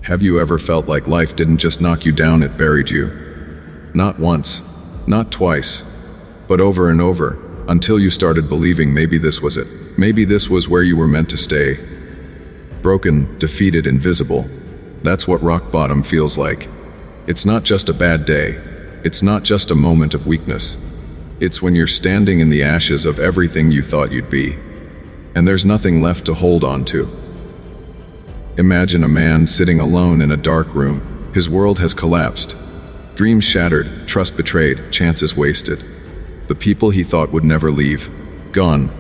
Have you ever felt like life didn't just knock you down, it buried you? Not once, not twice, but over and over, until you started believing maybe this was it. Maybe this was where you were meant to stay. Broken, defeated, invisible. That's what rock bottom feels like. It's not just a bad day. It's not just a moment of weakness. It's when you're standing in the ashes of everything you thought you'd be, and there's nothing left to hold on to. Imagine a man sitting alone in a dark room. His world has collapsed. Dreams shattered, trust betrayed, chances wasted. The people he thought would never leave, gone.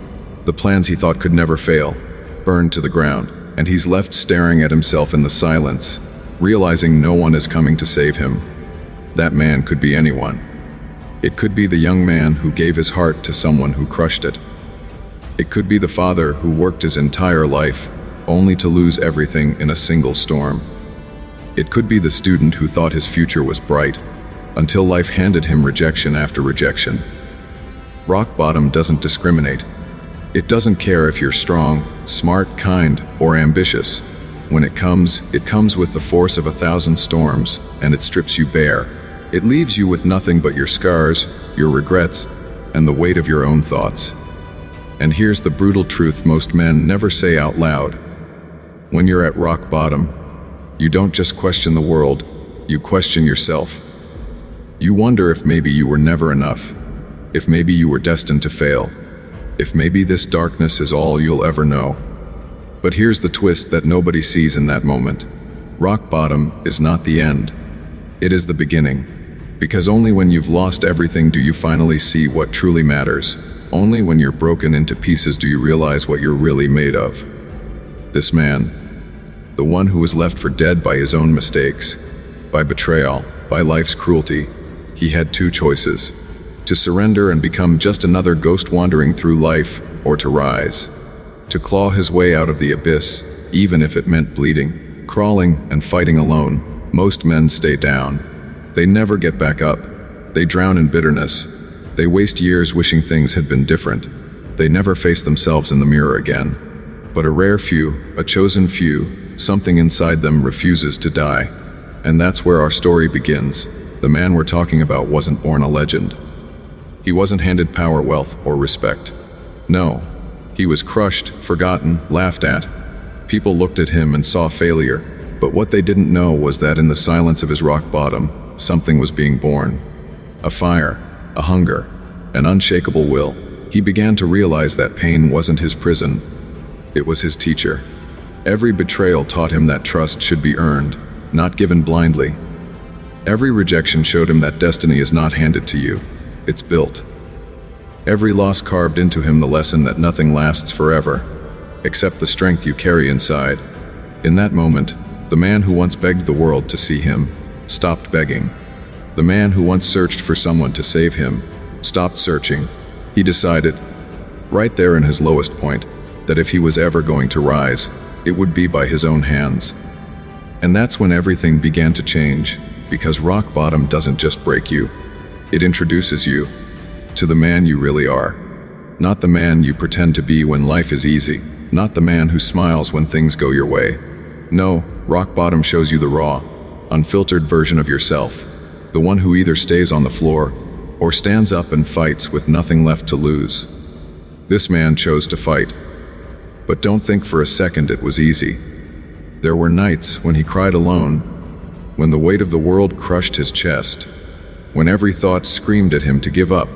The plans he thought could never fail, burned to the ground. And he's left staring at himself in the silence, realizing no one is coming to save him. That man could be anyone. It could be the young man who gave his heart to someone who crushed it. It could be the father who worked his entire life, only to lose everything in a single storm. It could be the student who thought his future was bright, until life handed him rejection after rejection. Rock bottom doesn't discriminate. It doesn't care if you're strong, smart, kind, or ambitious. When it comes with the force of 1,000 storms, and it strips you bare. It leaves you with nothing but your scars, your regrets, and the weight of your own thoughts. And here's the brutal truth most men never say out loud. When you're at rock bottom, you don't just question the world, you question yourself. You wonder if maybe you were never enough, if maybe you were destined to fail, if maybe this darkness is all you'll ever know. But here's the twist that nobody sees in that moment. Rock bottom is not the end. It is the beginning. Because only when you've lost everything do you finally see what truly matters. Only when you're broken into pieces do you realize what you're really made of. This man, the one who was left for dead by his own mistakes, by betrayal, by life's cruelty, he had two choices: to surrender and become just another ghost wandering through life, or to rise, to claw his way out of the abyss, even if it meant bleeding, crawling, and fighting alone. Most men stay down. They never get back up. They drown in bitterness. They waste years wishing things had been different. They never face themselves in the mirror again. But a rare few, a chosen few, something inside them refuses to die. And that's where our story begins. The man we're talking about wasn't born a legend. He wasn't handed power, wealth, or respect. No, he was crushed, forgotten, laughed at. People looked at him and saw failure, but what they didn't know was that in the silence of his rock bottom, something was being born. A fire, a hunger, an unshakable will. He began to realize that pain wasn't his prison. It was his teacher. Every betrayal taught him that trust should be earned, not given blindly. Every rejection showed him that destiny is not handed to you. It's built. Every loss carved into him the lesson that nothing lasts forever, except the strength you carry inside. In that moment, the man who once begged the world to see him stopped begging. The man who once searched for someone to save him stopped searching. He decided, right there in his lowest point, that if he was ever going to rise, it would be by his own hands. And that's when everything began to change, because rock bottom doesn't just break you. It introduces you to the man you really are. Not the man you pretend to be when life is easy. Not the man who smiles when things go your way. No, rock bottom shows you the raw, unfiltered version of yourself. The one who either stays on the floor or stands up and fights with nothing left to lose. This man chose to fight. But don't think for a second it was easy. There were nights when he cried alone, when the weight of the world crushed his chest, when every thought screamed at him to give up.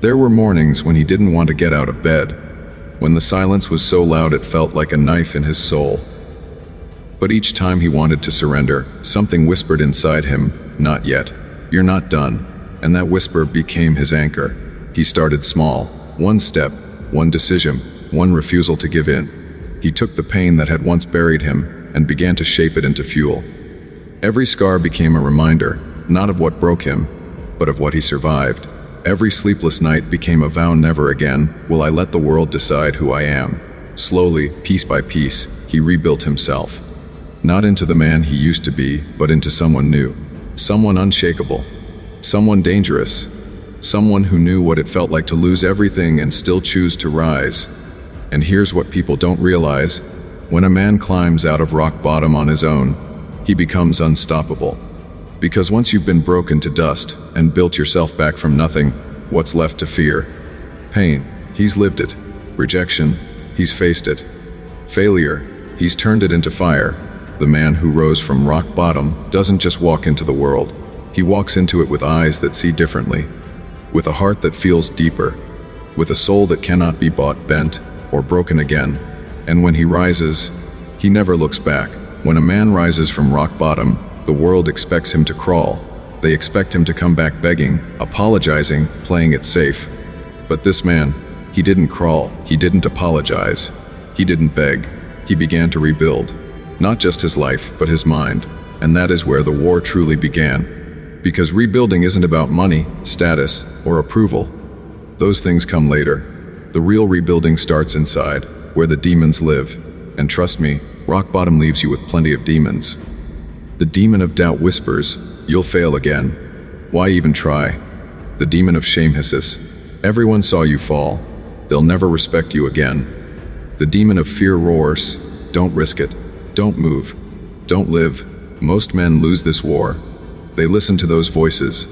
There were mornings when he didn't want to get out of bed, when the silence was so loud it felt like a knife in his soul. But each time he wanted to surrender, something whispered inside him, "Not yet. You're not done." And that whisper became his anchor. He started small, one step, one decision, one refusal to give in. He took the pain that had once buried him and began to shape it into fuel. Every scar became a reminder, not of what broke him, but of what he survived. Every sleepless night became a vow: never again will I let the world decide who I am. Slowly, piece by piece, he rebuilt himself. Not into the man he used to be, but into someone new. Someone unshakable. Someone dangerous. Someone who knew what it felt like to lose everything and still choose to rise. And here's what people don't realize. When a man climbs out of rock bottom on his own, he becomes unstoppable. Because once you've been broken to dust and built yourself back from nothing, what's left to fear? Pain, he's lived it. Rejection, he's faced it. Failure, he's turned it into fire. The man who rose from rock bottom doesn't just walk into the world. He walks into it with eyes that see differently, with a heart that feels deeper, with a soul that cannot be bought, bent, or broken again. And when he rises, he never looks back. When a man rises from rock bottom, the world expects him to crawl. They expect him to come back begging, apologizing, playing it safe. But this man, he didn't crawl, he didn't apologize, he didn't beg. He began to rebuild. Not just his life, but his mind. And that is where the war truly began. Because rebuilding isn't about money, status, or approval. Those things come later. The real rebuilding starts inside, where the demons live. And trust me, rock bottom leaves you with plenty of demons. The demon of doubt whispers, "You'll fail again. Why even try?" The demon of shame hisses, "Everyone saw you fall. They'll never respect you again." The demon of fear roars, "Don't risk it. Don't move. Don't live." Most men lose this war. They listen to those voices.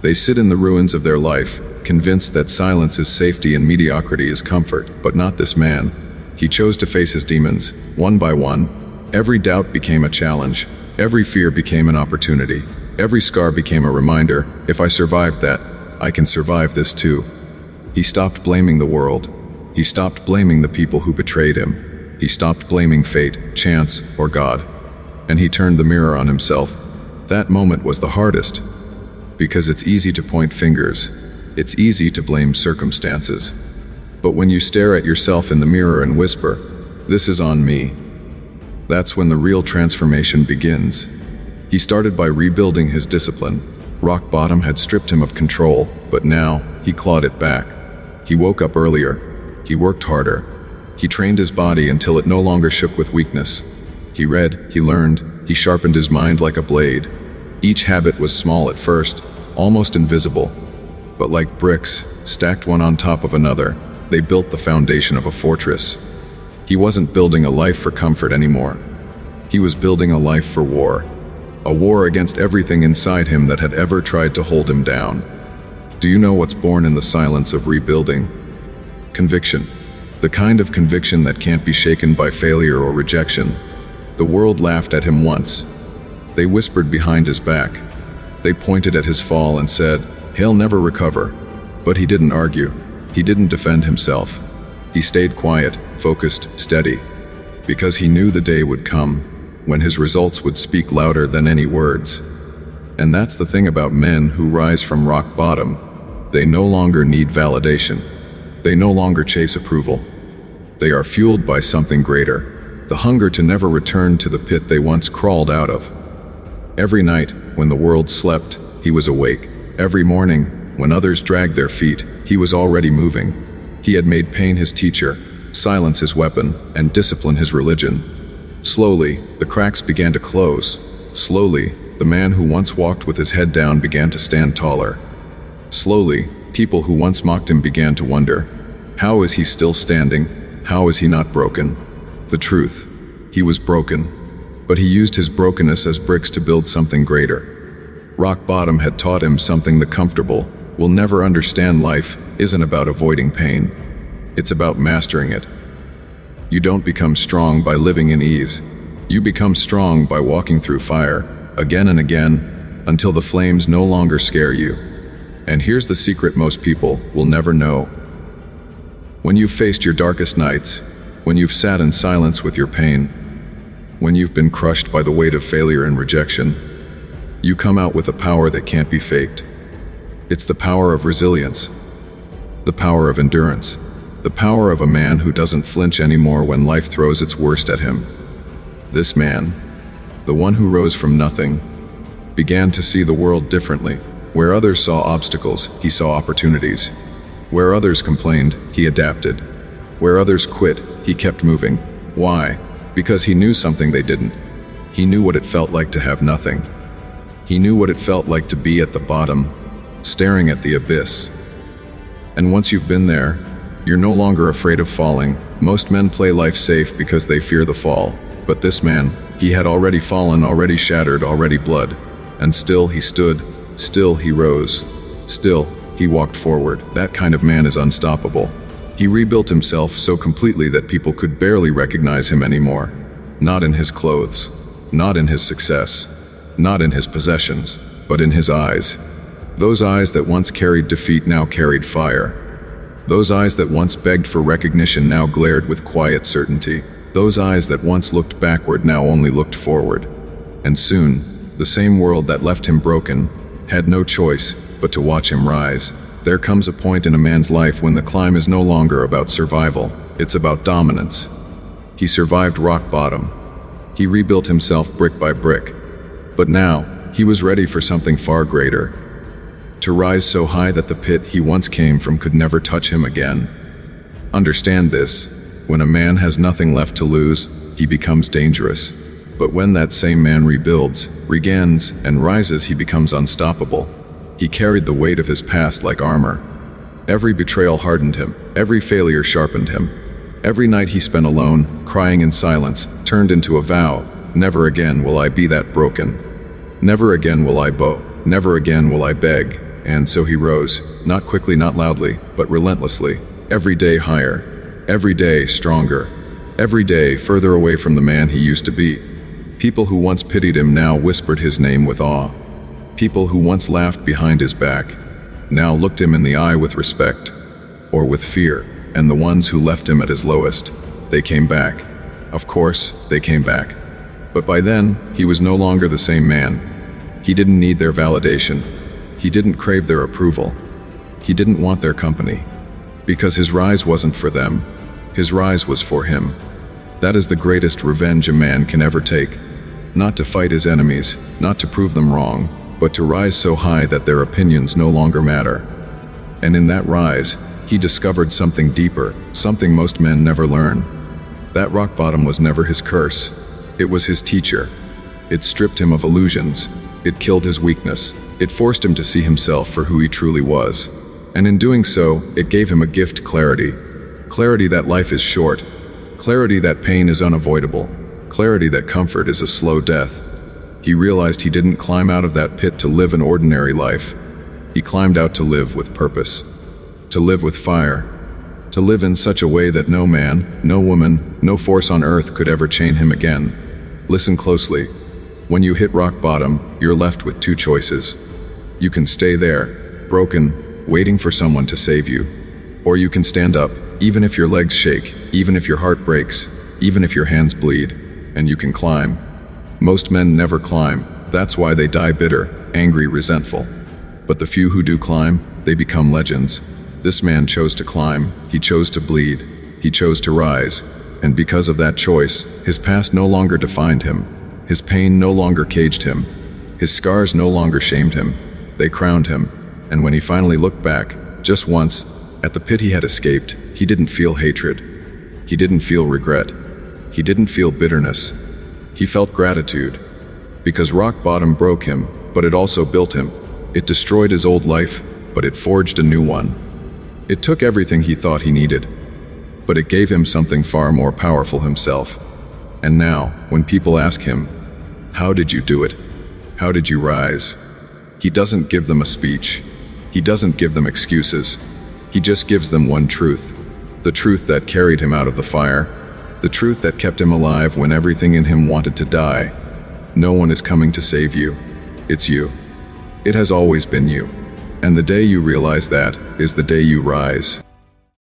They sit in the ruins of their life, convinced that silence is safety and mediocrity is comfort. But not this man. He chose to face his demons, one by one. Every doubt became a challenge. Every fear became an opportunity. Every scar became a reminder, if I survived that, I can survive this too. He stopped blaming the world. He stopped blaming the people who betrayed him. He stopped blaming fate, chance, or God. And he turned the mirror on himself. That moment was the hardest. Because it's easy to point fingers. It's easy to blame circumstances. But when you stare at yourself in the mirror and whisper, "This is on me," that's when the real transformation begins. He started by rebuilding his discipline. Rock bottom had stripped him of control, but now he clawed it back. He woke up earlier. He worked harder. He trained his body until it no longer shook with weakness. He read, he learned, he sharpened his mind like a blade. Each habit was small at first, almost invisible. But like bricks, stacked one on top of another, they built the foundation of a fortress. He wasn't building a life for comfort anymore. He was building a life for war. A war against everything inside him that had ever tried to hold him down. Do you know what's born in the silence of rebuilding? Conviction. The kind of conviction that can't be shaken by failure or rejection. The world laughed at him once. They whispered behind his back. They pointed at his fall and said, "He'll never recover." But he didn't argue. He didn't defend himself. He stayed quiet, focused, steady. Because he knew the day would come when his results would speak louder than any words. And that's the thing about men who rise from rock bottom. They no longer need validation. They no longer chase approval. They are fueled by something greater, the hunger to never return to the pit they once crawled out of. Every night, when the world slept, he was awake. Every morning, when others dragged their feet, he was already moving. He had made pain his teacher, silence his weapon, and discipline his religion. Slowly, the cracks began to close. Slowly, the man who once walked with his head down began to stand taller. Slowly, people who once mocked him began to wonder, how is he still standing? How is he not broken? The truth, he was broken, but he used his brokenness as bricks to build something greater. Rock bottom had taught him something the comfortable will never understand. Life isn't about avoiding pain. It's about mastering it. You don't become strong by living in ease. You become strong by walking through fire, again and again, until the flames no longer scare you. And here's the secret most people will never know. When you've faced your darkest nights, when you've sat in silence with your pain, when you've been crushed by the weight of failure and rejection, you come out with a power that can't be faked. It's the power of resilience, the power of endurance, the power of a man who doesn't flinch anymore when life throws its worst at him. This man, the one who rose from nothing, began to see the world differently. Where others saw obstacles, he saw opportunities. Where others complained, he adapted. Where others quit, he kept moving. Why? Because he knew something they didn't. He knew what it felt like to have nothing. He knew what it felt like to be at the bottom, staring at the abyss. And once you've been there, you're no longer afraid of falling. Most men play life safe because they fear the fall. But this man, He had already fallen, already shattered, already blood. And still he stood, still he rose, still he walked forward. That kind of man is unstoppable. He rebuilt himself so completely that people could barely recognize him anymore. Not in his clothes, not in his success, not in his possessions, but in his eyes. Those eyes that once carried defeat now carried fire. Those eyes that once begged for recognition now glared with quiet certainty. Those eyes that once looked backward now only looked forward. And soon, the same world that left him broken had no choice but to watch him rise. There comes a point in a man's life when the climb is no longer about survival, it's about dominance. He survived rock bottom. He rebuilt himself brick by brick. But now, he was ready for something far greater. To rise so high that the pit he once came from could never touch him again. Understand this. When a man has nothing left to lose, he becomes dangerous. But when that same man rebuilds, regains, and rises, he becomes unstoppable. He carried the weight of his past like armor. Every betrayal hardened him, every failure sharpened him. Every night he spent alone, crying in silence, turned into a vow: never again will I be that broken. Never again will I bow, never again will I beg. And so he rose, not quickly, not loudly, but relentlessly, every day higher, every day stronger, every day further away from the man he used to be. People who once pitied him now whispered his name with awe. People who once laughed behind his back now looked him in the eye with respect, or with fear. And the ones who left him at his lowest, they came back. Of course, they came back. But by then, he was no longer the same man. He didn't need their validation. He didn't crave their approval. He didn't want their company. Because his rise wasn't for them. His rise was for him. That is the greatest revenge a man can ever take. Not to fight his enemies, not to prove them wrong, but to rise so high that their opinions no longer matter. And in that rise, he discovered something deeper, something most men never learn. That rock bottom was never his curse. It was his teacher. It stripped him of illusions. It killed his weakness. It forced him to see himself for who he truly was. And in doing so, it gave him a gift: clarity. Clarity that life is short. Clarity that pain is unavoidable. Clarity that comfort is a slow death. He realized he didn't climb out of that pit to live an ordinary life. He climbed out to live with purpose. To live with fire. To live in such a way that no man, no woman, no force on earth could ever chain him again. Listen closely. When you hit rock bottom, you're left with two choices. You can stay there, broken, waiting for someone to save you. Or you can stand up, even if your legs shake, even if your heart breaks, even if your hands bleed, and you can climb. Most men never climb. That's why they die bitter, angry, resentful. But the few who do climb, they become legends. This man chose to climb. He chose to bleed. He chose to rise. And because of that choice, his past no longer defined him. His pain no longer caged him. His scars no longer shamed him. They crowned him. And when he finally looked back, just once, at the pit he had escaped, he didn't feel hatred. He didn't feel regret. He didn't feel bitterness. He felt gratitude. Because rock bottom broke him, but it also built him. It destroyed his old life, but it forged a new one. It took everything he thought he needed, but it gave him something far more powerful: himself. And now, when people ask him, "How did you do it? How did you rise?" he doesn't give them a speech. He doesn't give them excuses. He just gives them one truth. The truth that carried him out of the fire. The truth that kept him alive when everything in him wanted to die. No one is coming to save you. It's you. It has always been you. And the day you realize that is the day you rise.